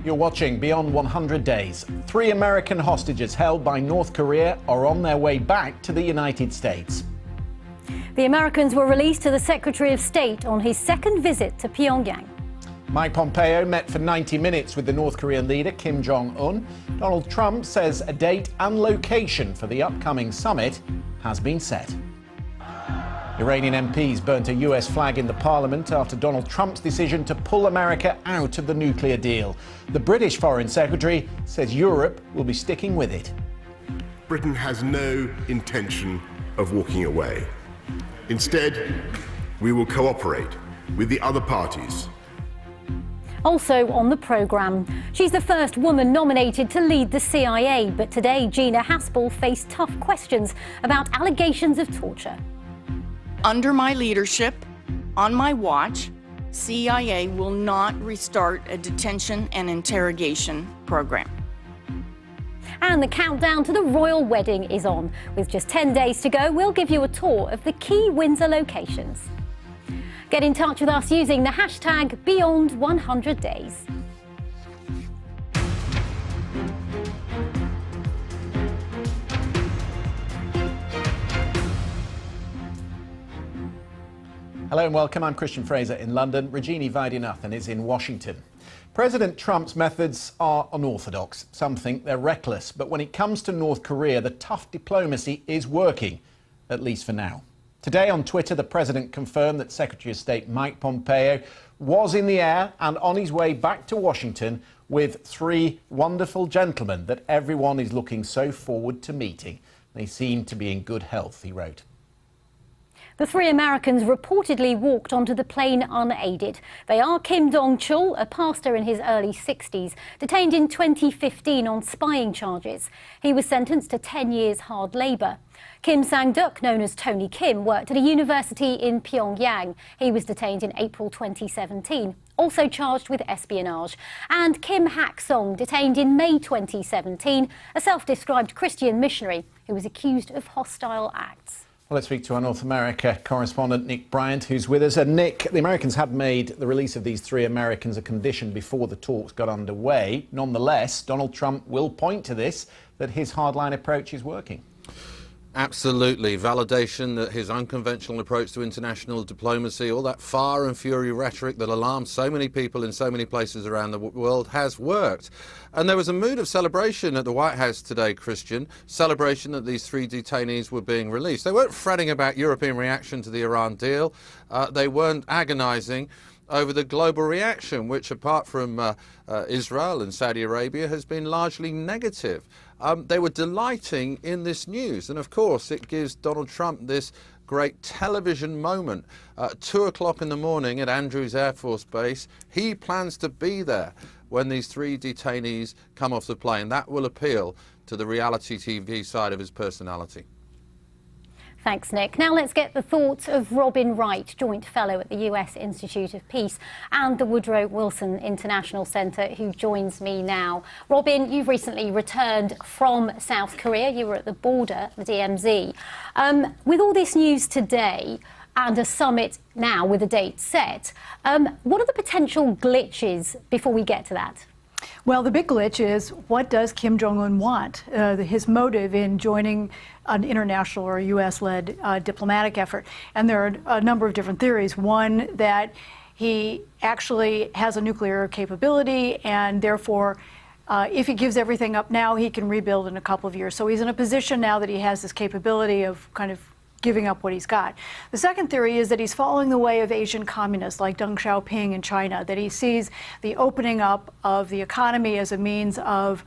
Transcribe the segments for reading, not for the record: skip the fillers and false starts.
You're watching Beyond 100 Days. 3 American hostages held by North Korea are on their way back to the United States. The Americans were released to the Secretary of State on his second visit to Pyongyang. Mike Pompeo met for 90 minutes with the North Korean leader Kim Jong-un. Donald Trump says a date and location for the upcoming summit has been set. Iranian MPs burnt a US flag in the parliament after Donald Trump's decision to pull America out of the nuclear deal. The British Foreign Secretary says Europe will be sticking with it. Britain has no intention of walking away. Instead, we will cooperate with the other parties. Also on the programme, she's the first woman nominated to lead the CIA, but today Gina Haspel faced tough questions about allegations of torture. Under my leadership, on my watch, CIA will not restart a detention and interrogation program. And the countdown to the royal wedding is on. With just 10 days to go, we'll give you a tour of the key Windsor locations. Get in touch with us using the hashtag Beyond100Days. Hello and welcome. I'm Christian Fraser in London. Rajini Vaidyanathan is in Washington. President Trump's methods are unorthodox. Some think they're reckless. But when it comes to North Korea, the tough diplomacy is working, at least for now. Today on Twitter, the president confirmed that Secretary of State Mike Pompeo was in the air and on his way back to Washington with 3 wonderful gentlemen that everyone is looking so forward to meeting. They seem to be in good health, he wrote. The 3 Americans reportedly walked onto the plane unaided. They are Kim Dong-chul, a pastor in his early 60s, detained in 2015 on spying charges. He was sentenced to 10 years hard labour. Kim Sang-duk, known as Tony Kim, worked at a university in Pyongyang. He was detained in April 2017, also charged with espionage. And Kim Hak-song, detained in May 2017, a self-described Christian missionary who was accused of hostile acts. Well, let's speak to our North America correspondent, Nick Bryant, who's with us. And Nick, the Americans had made the release of these 3 Americans a condition before the talks got underway. Nonetheless, Donald Trump will point to this, that his hardline approach is working. Absolutely. Validation that his unconventional approach to international diplomacy, all that fire and fury rhetoric that alarmed so many people in so many places around the world, has worked. And there was a mood of celebration at the White House today, Christian, celebration that these 3 detainees were being released. They weren't fretting about European reaction to the Iran deal. They weren't agonizing over the global reaction, which apart from Israel and Saudi Arabia has been largely negative. They were delighting in this news, and of course it gives Donald Trump this great television moment. 2 o'clock in the morning at Andrews Air Force Base, he plans to be there when these 3 detainees come off the plane. That will appeal to the reality TV side of his personality. Thanks, Nick. Now let's get the thoughts of Robin Wright, Joint Fellow at the US Institute of Peace and the Woodrow Wilson International Centre, who joins me now. Robin, you've recently returned from South Korea. You were at the border, the DMZ. With all this news today and a summit now with a date set, what are the potential glitches before we get to that? Well, the big glitch is, what does Kim Jong-un want? His motive in joining an international or U.S.-led diplomatic effort. And there are a number of different theories. One, that he actually has a nuclear capability, and therefore, if he gives everything up now, he can rebuild in a couple of years. So he's in a position now that he has this capability of kind of giving up what he's got. The second theory is that he's following the way of Asian communists like Deng Xiaoping in China, that he sees the opening up of the economy as a means of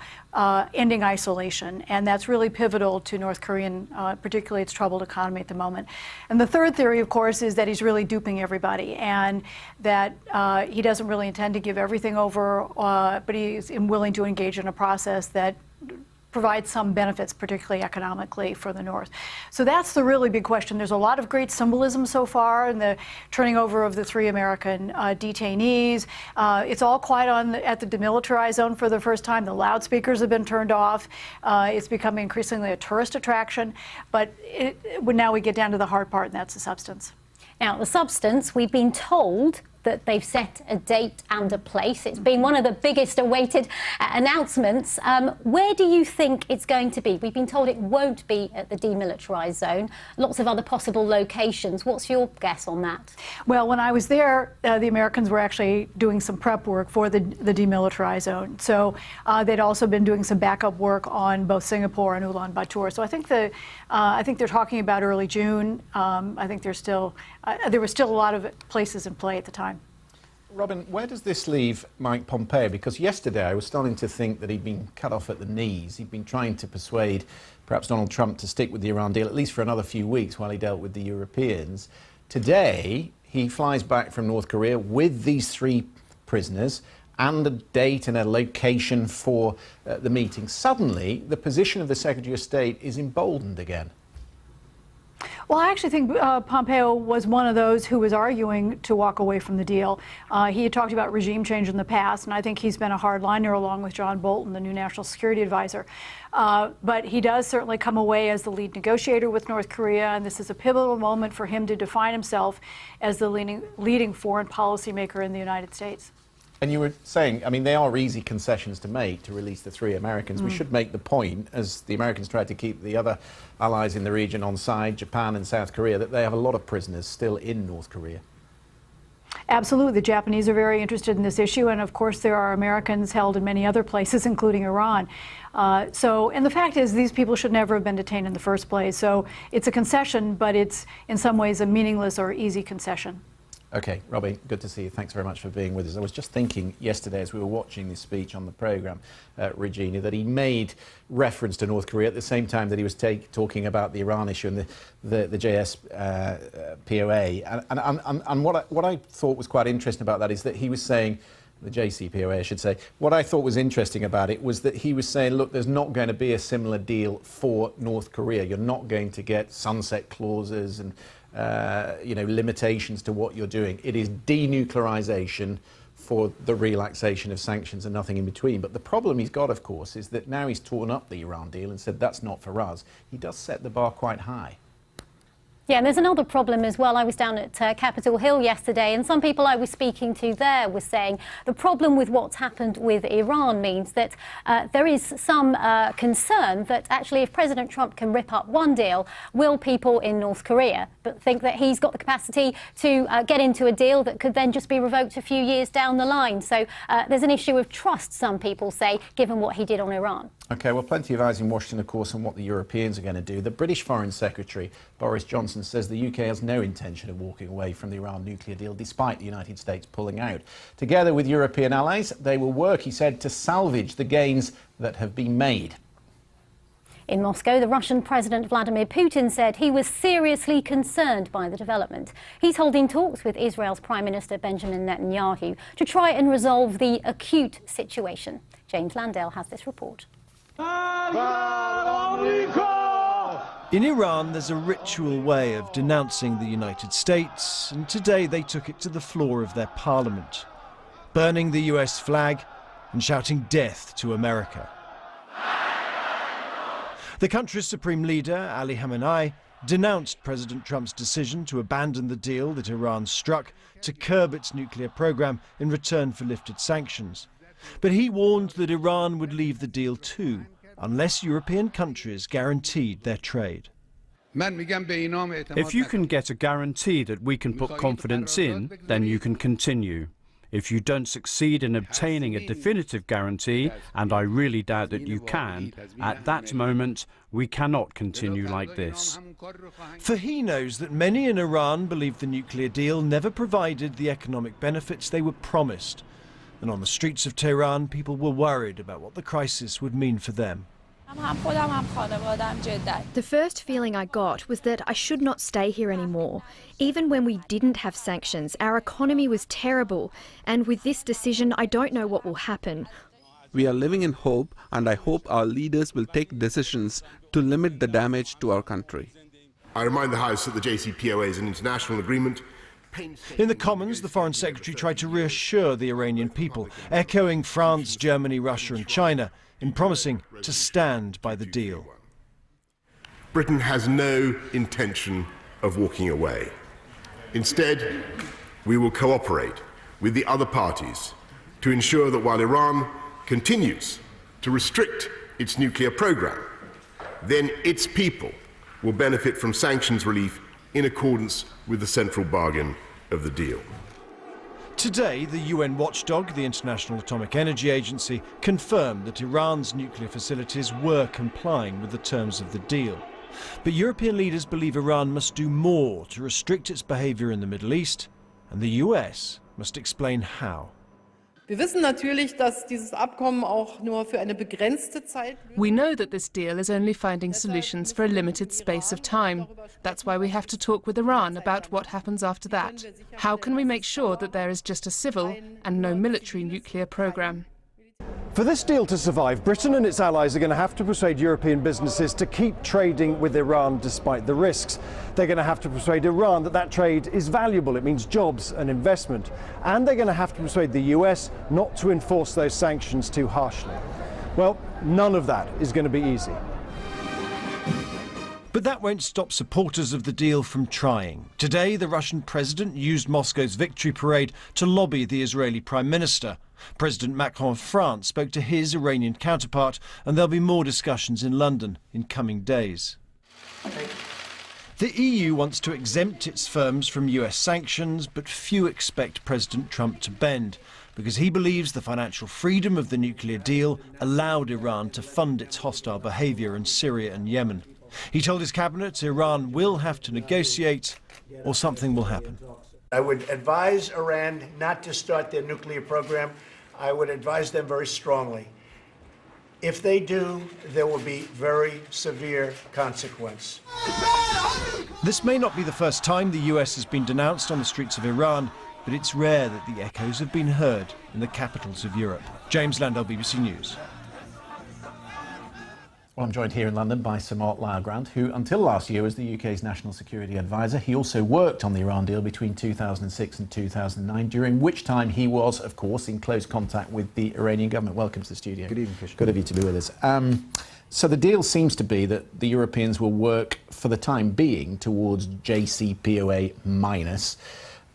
ending isolation. And that's really pivotal to North Korean, particularly its troubled economy at the moment. And the third theory, of course, is that he's really duping everybody, and that he doesn't really intend to give everything over, but he's willing to engage in a process that provide some benefits, particularly economically, for the North. So that's the really big question. There's a lot of great symbolism so far in the turning over of the 3 American detainees. It's all quiet at the demilitarized zone for the first time. The loudspeakers have been turned off. It's becoming increasingly a tourist attraction. But now we get down to the hard part, and that's the substance. Now, the substance, we've been told that they've set a date and a place. It's been one of the biggest awaited announcements. Where do you think it's going to be? We've been told it won't be at the demilitarised zone. Lots of other possible locations. What's your guess on that? Well, when I was there, the Americans were actually doing some prep work for the demilitarized zone. So they'd also been doing some backup work on both Singapore and Ulaanbaatar. So I think they're talking about early June. I think there was still a lot of places in play at the time. Robin, where does this leave Mike Pompeo? Because yesterday I was starting to think that he'd been cut off at the knees. He'd been trying to persuade perhaps Donald Trump to stick with the Iran deal, at least for another few weeks while he dealt with the Europeans. Today, he flies back from North Korea with these 3 prisoners and a date and a location for the meeting. Suddenly, the position of the Secretary of State is emboldened again. Well, I actually think Pompeo was one of those who was arguing to walk away from the deal. He had talked about regime change in the past, and I think he's been a hardliner along with John Bolton, the new national security advisor. But he does certainly come away as the lead negotiator with North Korea, and this is a pivotal moment for him to define himself as the leading foreign policymaker in the United States. And you were saying, I mean, they are easy concessions to make to release the 3 Americans. We should make the point, as the Americans tried to keep the other allies in the region on side, Japan and South Korea, that they have a lot of prisoners still in North Korea. Absolutely. The Japanese are very interested in this issue, and of course there are Americans held in many other places, including Iran. And the fact is, these people should never have been detained in the first place. So it's a concession, but it's in some ways a meaningless or easy concession. OK, Robbie, good to see you. Thanks very much for being with us. I was just thinking yesterday as we were watching this speech on the programme, Rajini, that he made reference to North Korea at the same time that he was talking about the Iran issue and the JCPOA. And what I thought was quite interesting about that is that he was saying, the JCPOA, I should say, what I thought was interesting about it was that he was saying, look, there's not going to be a similar deal for North Korea. You're not going to get sunset clauses and limitations to what you're doing. It is denuclearization for the relaxation of sanctions and nothing in between. But the problem he's got, of course, is that now he's torn up the Iran deal and said that's not for us. He does set the bar quite high. Yeah, and there's another problem as well. I was down at Capitol Hill yesterday, and some people I was speaking to there were saying the problem with what's happened with Iran means that there is some concern that actually if President Trump can rip up one deal, will people in North Korea but think that he's got the capacity to get into a deal that could then just be revoked a few years down the line? So there's an issue of trust, some people say, given what he did on Iran. OK, well, plenty of eyes in Washington, of course, on what the Europeans are going to do. The British Foreign Secretary, Boris Johnson, says the UK has no intention of walking away from the Iran nuclear deal, despite the United States pulling out. Together with European allies, they will work, he said, to salvage the gains that have been made. In Moscow, the Russian President Vladimir Putin said he was seriously concerned by the development. He's holding talks with Israel's Prime Minister Benjamin Netanyahu to try and resolve the acute situation. James Landale has this report. In Iran, there's a ritual way of denouncing the United States, and today they took it to the floor of their parliament, burning the US flag and shouting death to America. The country's supreme leader, Ali Khamenei, denounced President Trump's decision to abandon the deal that Iran struck to curb its nuclear program in return for lifted sanctions. But he warned that Iran would leave the deal too, unless European countries guaranteed their trade. If you can get a guarantee that we can put confidence in, then you can continue. If you don't succeed in obtaining a definitive guarantee, and I really doubt that you can, at that moment we cannot continue like this. For he knows that many in Iran believe the nuclear deal never provided the economic benefits they were promised. And on the streets of Tehran, people were worried about what the crisis would mean for them. The first feeling I got was that I should not stay here anymore. Even when we didn't have sanctions, our economy was terrible. And with this decision, I don't know what will happen. We are living in hope, and I hope our leaders will take decisions to limit the damage to our country. I remind the House that the JCPOA is an international agreement. In the Commons, the Foreign Secretary tried to reassure the Iranian people, echoing France, Germany, Russia and China, in promising to stand by the deal. Britain has no intention of walking away. Instead, we will cooperate with the other parties to ensure that while Iran continues to restrict its nuclear program, then its people will benefit from sanctions relief in accordance with the central bargain of the deal. Today, the UN watchdog, the International Atomic Energy Agency, confirmed that Iran's nuclear facilities were complying with the terms of the deal. But European leaders believe Iran must do more to restrict its behaviour in the Middle East, and the US must explain how. Wir wissen natürlich, dass dieses Abkommen auch nur für eine begrenzte Zeit. We know that this deal is only finding solutions for a limited space of time. That's why we have to talk with Iran about what happens after that. How can we make sure that there is just a civil and no military nuclear program? For this deal to survive, Britain and its allies are going to have to persuade European businesses to keep trading with Iran despite the risks. They're going to have to persuade Iran that that trade is valuable, it means jobs and investment. And they're going to have to persuade the US not to enforce those sanctions too harshly. Well, none of that is going to be easy. But that won't stop supporters of the deal from trying. Today, the Russian president used Moscow's victory parade to lobby the Israeli Prime Minister. President Macron of France spoke to his Iranian counterpart, and there'll be more discussions in London in coming days. The EU wants to exempt its firms from US sanctions, but few expect President Trump to bend, because he believes the financial freedom of the nuclear deal allowed Iran to fund its hostile behaviour in Syria and Yemen. He told his cabinet Iran will have to negotiate or something will happen. I would advise Iran not to start their nuclear program. I would advise them very strongly. If they do, there will be very severe consequence. This may not be the first time the US has been denounced on the streets of Iran, but it's rare that the echoes have been heard in the capitals of Europe. James Landell, BBC News. Well, I'm joined here in London by Sir Mark Lylegrand, who until last year was the UK's National Security Advisor. He also worked on the Iran deal between 2006 and 2009, during which time he was, of course, in close contact with the Iranian government. Welcome to the studio. Good evening, Christian. Good of you to be with us. So the deal seems to be that the Europeans will work for the time being towards JCPOA minus.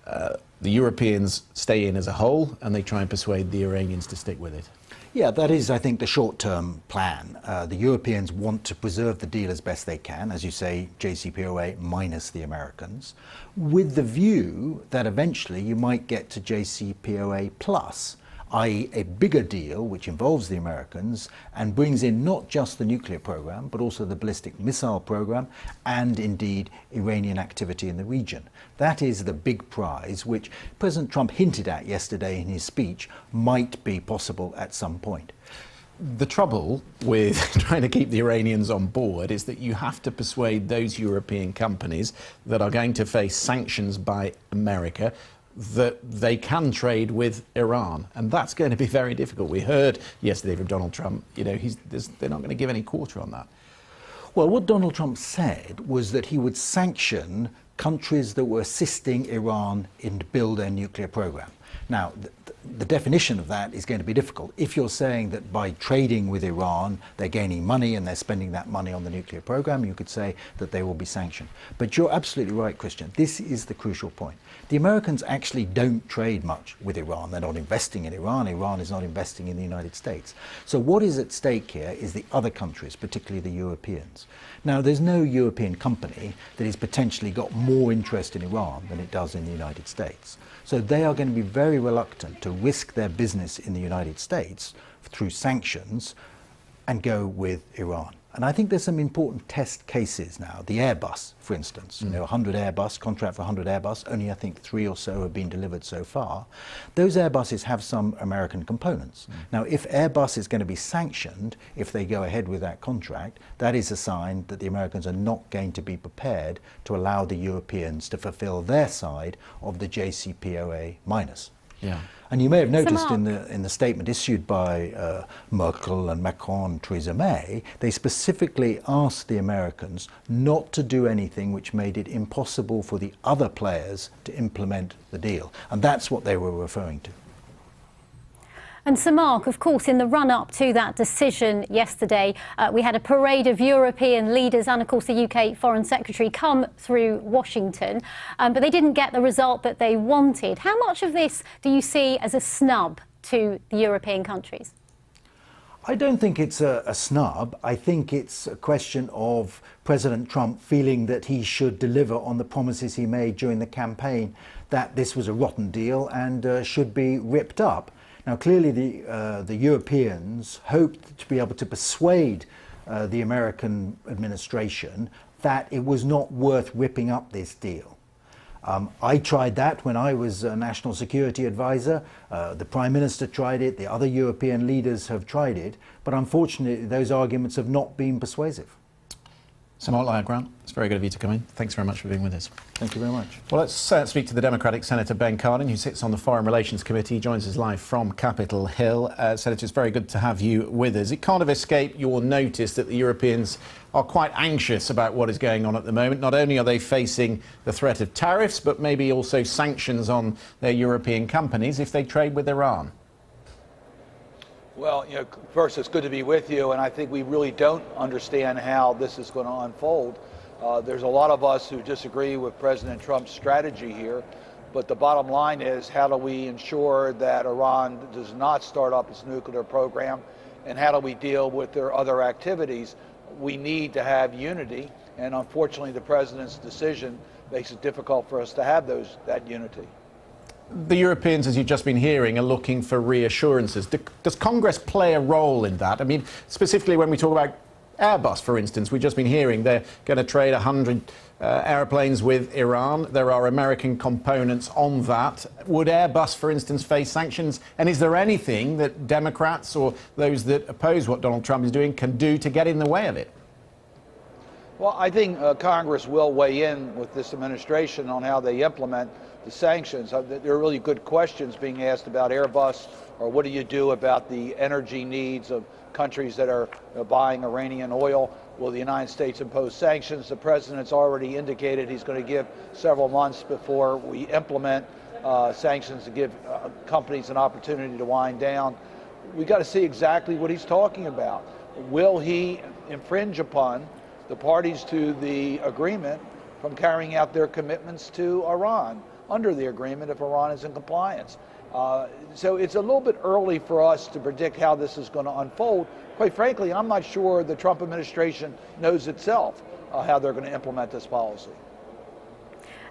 The Europeans stay in as a whole and they try and persuade the Iranians to stick with it. Yeah, that is, I think, the short-term plan. The Europeans want to preserve the deal as best they can, as you say, JCPOA minus the Americans, with the view that eventually you might get to JCPOA plus, i.e. a bigger deal which involves the Americans and brings in not just the nuclear program, but also the ballistic missile program and indeed Iranian activity in the region. That is the big prize which President Trump hinted at yesterday in his speech might be possible at some point. The trouble with trying to keep the Iranians on board is that you have to persuade those European companies that are going to face sanctions by America that they can trade with Iran, and that's going to be very difficult. We heard yesterday from Donald Trump, you know, they're not going to give any quarter on that. Well, what Donald Trump said was that he would sanction countries that were assisting Iran in to build their nuclear program. Now, the definition of that is going to be difficult. If you're saying that by trading with Iran, they're gaining money and they're spending that money on the nuclear program, you could say that they will be sanctioned. But you're absolutely right, Christian. This is the crucial point. The Americans actually don't trade much with Iran. They're not investing in Iran. Iran is not investing in the United States. So what is at stake here is the other countries, particularly the Europeans. Now, there's no European company that has potentially got more interest in Iran than it does in the United States. So they are going to be very reluctant to risk their business in the United States through sanctions and go with Iran. And I think there's some important test cases now. The Airbus, for instance, you know, 100 Airbus, contract for 100 Airbus, only I think 3 or so have been delivered so far. Those Airbuses have some American components. Now, if Airbus is going to be sanctioned, if they go ahead with that contract, that is a sign that the Americans are not going to be prepared to allow the Europeans to fulfill their side of the JCPOA minus. Yeah. And you may have noticed in the statement issued by Merkel and Macron and Theresa May, they specifically asked the Americans not to do anything which made it impossible for the other players to implement the deal. And that's what they were referring to. And so, Mark, of course, in the run-up to that decision yesterday, we had a parade of European leaders and, of course, the UK Foreign Secretary come through Washington, but they didn't get the result that they wanted. How much of this do you see as a snub to the European countries? I don't think it's a snub. I think it's a question of President Trump feeling that he should deliver on the promises he made during the campaign, that this was a rotten deal and should be ripped up. Now, clearly, the Europeans hoped to be able to persuade the American administration that it was not worth ripping up this deal. I tried that when I was a national security advisor. The Prime Minister tried it. The other European leaders have tried it. But unfortunately, those arguments have not been persuasive. So, Mark Lyle-Grant, it's very good of you to come in. Thanks very much for being with us. Thank you very much. Well, let's speak to the Democratic Senator Ben Cardin, who sits on the Foreign Relations Committee. He joins us live from Capitol Hill. Senator, it's very good to have you with us. It can't have escaped your notice that the Europeans are quite anxious about what is going on at the moment. Not only are they facing the threat of tariffs, but maybe also sanctions on their European companies if they trade with Iran. Well, first, it's good to be with you, and I think we really don't understand how this is going to unfold. There's a lot of us who disagree with President Trump's strategy here, but the bottom line is, how do we ensure that Iran does not start up its nuclear program, and how do we deal with their other activities? We need to have unity, and unfortunately, the president's decision makes it difficult for us to have that unity. The Europeans, as you've just been hearing, are looking for reassurances. Does Congress play a role in that? I mean, specifically when we talk about Airbus, for instance, we've just been hearing they're going to trade 100 airplanes with Iran. There are American components on that. Would Airbus, for instance, face sanctions? And is there anything that Democrats or those that oppose what Donald Trump is doing can do to get in the way of it? Well, I think Congress will weigh in with this administration on how they implement the sanctions. There are really good questions being asked about Airbus, or what do you do about the energy needs of countries that are buying Iranian oil? Will the United States impose sanctions? The president's already indicated he's going to give several months before we implement sanctions to give companies an opportunity to wind down. We've got to see exactly what he's talking about. Will he infringe upon the parties to the agreement from carrying out their commitments to Iran under the agreement if Iran is in compliance? So it's a little bit early for us to predict how this is going to unfold. Quite frankly, I'm not sure the Trump administration knows itself how they're going to implement this policy.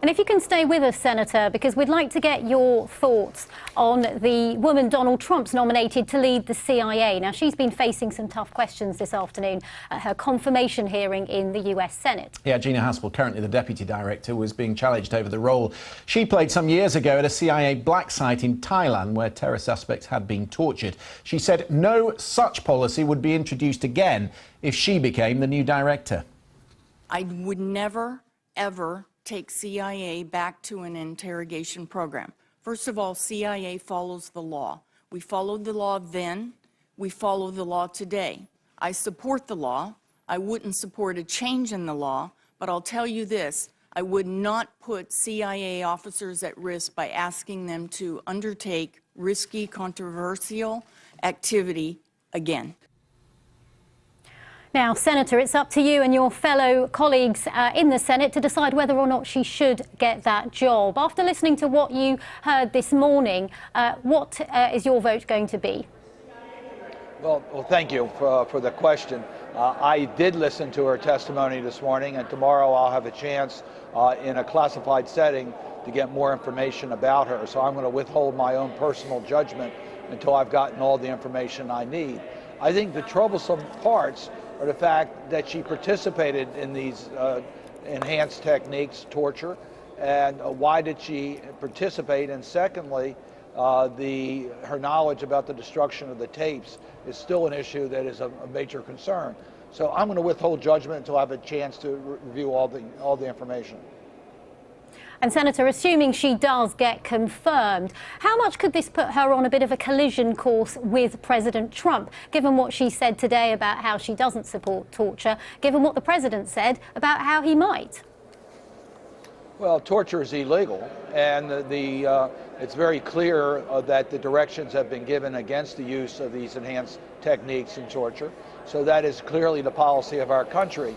And if you can stay with us, Senator, because we'd like to get your thoughts on the woman Donald Trump's nominated to lead the CIA. Now, she's been facing some tough questions this afternoon at her confirmation hearing in the US Senate. Yeah, Gina Haspel, currently the deputy director, was being challenged over the role she played some years ago at a CIA black site in Thailand where terror suspects had been tortured. She said no such policy would be introduced again if she became the new director. I would never, ever take CIA back to an interrogation program. First of all, CIA follows the law. We followed the law then, we follow the law today. I support the law. I wouldn't support a change in the law, but I'll tell you this, I would not put CIA officers at risk by asking them to undertake risky, controversial activity again. Now, Senator, it's up to you and your fellow colleagues in the Senate to decide whether or not she should get that job. After listening to what you heard this morning, what is your vote going to be? Well, thank you for the question. I did listen to her testimony this morning, and tomorrow I'll have a chance in a classified setting to get more information about her. So I'm going to withhold my own personal judgment until I've gotten all the information I need. I think the troublesome parts are the fact that she participated in these enhanced techniques, torture, and why did she participate? And secondly, her knowledge about the destruction of the tapes is still an issue that is a major concern. So I'm going to withhold judgment until I have a chance to review all the information. And Senator, assuming she does get confirmed, how much could this put her on a bit of a collision course with President Trump, given what she said today about how she doesn't support torture, given what the president said about how he might? Well, torture is illegal, and it's very clear that the directions have been given against the use of these enhanced techniques in torture. So that is clearly the policy of our country.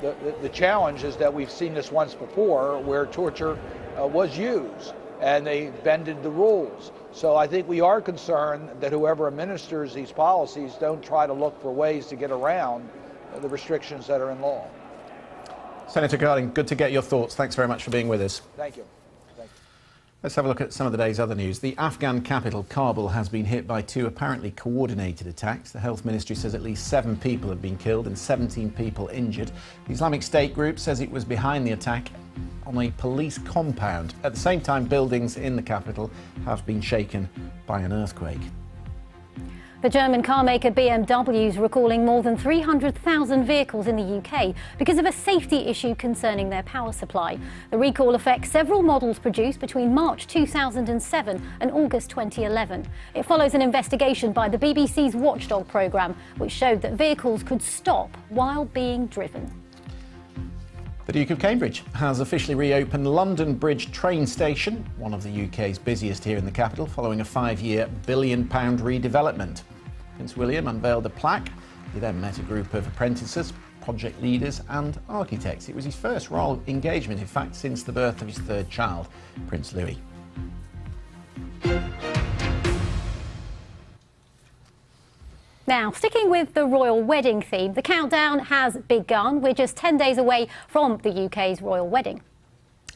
The challenge is that we've seen this once before where torture was used and they bended the rules. So I think we are concerned that whoever administers these policies don't try to look for ways to get around the restrictions that are in law. Senator Carding, good to get your thoughts. Thanks very much for being with us. Thank you. Let's have a look at some of the day's other news. The Afghan capital, Kabul, has been hit by two apparently coordinated attacks. The health ministry says at least 7 people have been killed and 17 people injured. The Islamic State group says it was behind the attack on a police compound. At the same time, buildings in the capital have been shaken by an earthquake. The German car maker BMW is recalling more than 300,000 vehicles in the UK because of a safety issue concerning their power supply. The recall affects several models produced between March 2007 and August 2011. It follows an investigation by the BBC's Watchdog programme, which showed that vehicles could stop while being driven. The Duke of Cambridge has officially reopened London Bridge train station, one of the UK's busiest here in the capital, following a 5-year £1 billion redevelopment. Prince William unveiled a plaque. He then met a group of apprentices, project leaders and architects. It was his first royal engagement, in fact, since the birth of his third child, Prince Louis. Now, sticking with the royal wedding theme, the countdown has begun. We're just 10 days away from the UK's royal wedding.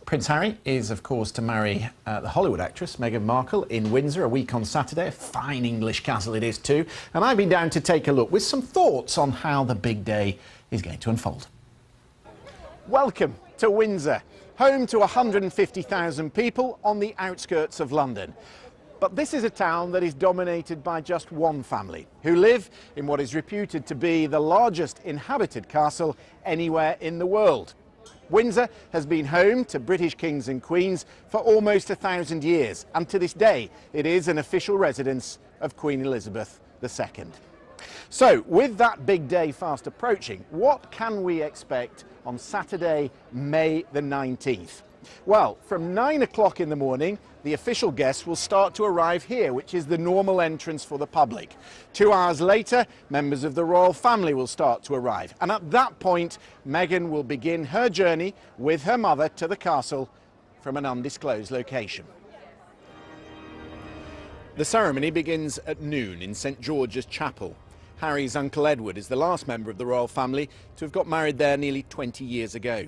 Prince Harry is, of course, to marry the Hollywood actress Meghan Markle in Windsor a week on Saturday. A fine English castle it is too. And I've been down to take a look with some thoughts on how the big day is going to unfold. Welcome to Windsor, home to 150,000 people on the outskirts of London. But this is a town that is dominated by just one family, who live in what is reputed to be the largest inhabited castle anywhere in the world. Windsor has been home to British kings and queens for almost 1,000 years, and to this day it is an official residence of Queen Elizabeth II. So, with that big day fast approaching, what can we expect on Saturday, May the 19th? Well, from 9 o'clock in the morning, the official guests will start to arrive here, which is the normal entrance for the public. 2 hours later, members of the royal family will start to arrive. And at that point, Meghan will begin her journey with her mother to the castle from an undisclosed location. The ceremony begins at noon in St George's Chapel. Harry's uncle Edward is the last member of the royal family to have got married there nearly 20 years ago.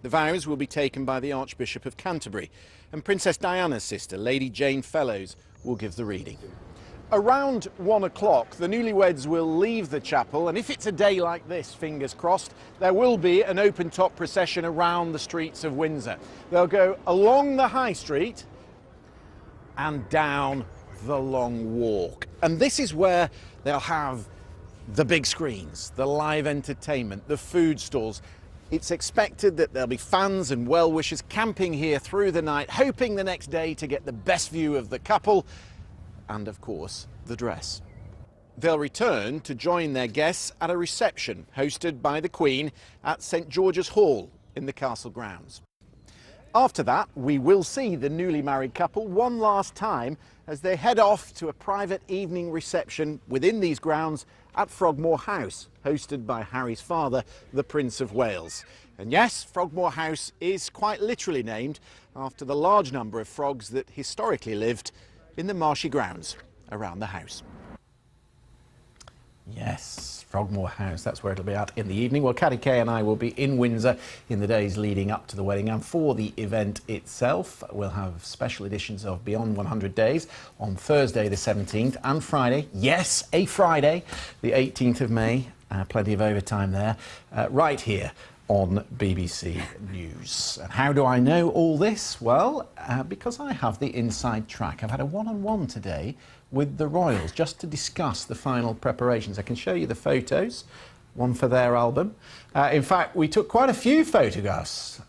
The vows will be taken by the Archbishop of Canterbury, and Princess Diana's sister, Lady Jane Fellows, will give the reading. Around 1 o'clock, the newlyweds will leave the chapel, and if it's a day like this, fingers crossed, there will be an open-top procession around the streets of Windsor. They'll go along the High Street and down the Long Walk. And this is where they'll have the big screens, the live entertainment, the food stalls. It's expected that there'll be fans and well-wishers camping here through the night, hoping the next day to get the best view of the couple and, of course, the dress. They'll return to join their guests at a reception hosted by the Queen at St George's Hall in the castle grounds. After that, we will see the newly married couple one last time as they head off to a private evening reception within these grounds at Frogmore House, hosted by Harry's father, the Prince of Wales. And yes, Frogmore House is quite literally named after the large number of frogs that historically lived in the marshy grounds around the house. Yes, Frogmore House, that's where it'll be at in the evening. Well, Caddy Kay and I will be in Windsor in the days leading up to the wedding, and for the event itself, we'll have special editions of Beyond 100 Days on Thursday the 17th and Friday, yes, a Friday, the 18th of May, plenty of overtime there, right here on BBC News. And how do I know all this? Well, because I have the inside track. I've had a one-on-one today with the royals just to discuss the final preparations. I can show you the photos, one for their album. In fact, we took quite a few photographs.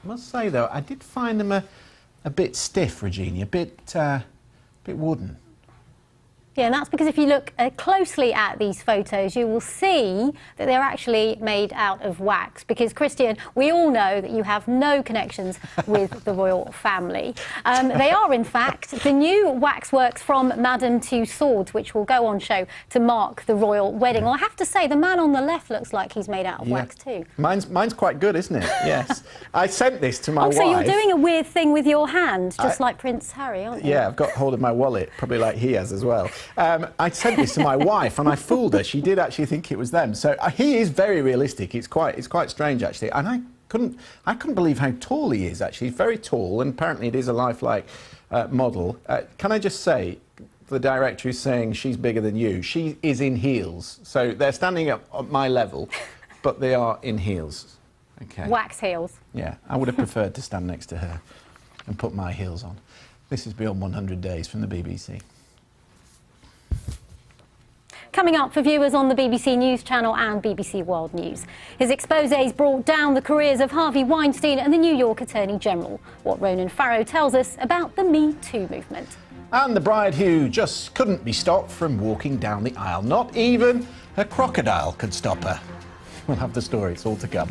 I must say, though, I did find them a bit stiff, Rajini, a bit wooden. Yeah, and that's because if you look closely at these photos, you will see that they're actually made out of wax. Because, Christian, we all know that you have no connections with the royal family. They are, in fact, the new waxworks from Madame Tussauds, which will go on show to mark the royal wedding. Well, I have to say, the man on the left looks like he's made out of wax too. Mine's quite good, isn't it? Yes. I sent this to my wife. So you're doing a weird thing with your hand, just like Prince Harry, aren't you? Yeah, I've got hold of my wallet, probably like he has as well. I sent this to my wife and I fooled her. She did actually think it was them. So he is very realistic. It's quite strange actually. And I couldn't believe how tall he is actually. He's very tall and apparently it is a lifelike model. Can I just say, the director is saying she's bigger than you. She is in heels. So they're standing up at my level, but they are in heels. Okay. Wax heels. Yeah, I would have preferred to stand next to her and put my heels on. This is Beyond 100 Days from the BBC. Coming up for viewers on the BBC News Channel and BBC World News. His exposés brought down the careers of Harvey Weinstein and the New York Attorney General. What Ronan Farrow tells us about the Me Too movement. And the bride who just couldn't be stopped from walking down the aisle. Not even a crocodile could stop her. We'll have the story. It's all to come.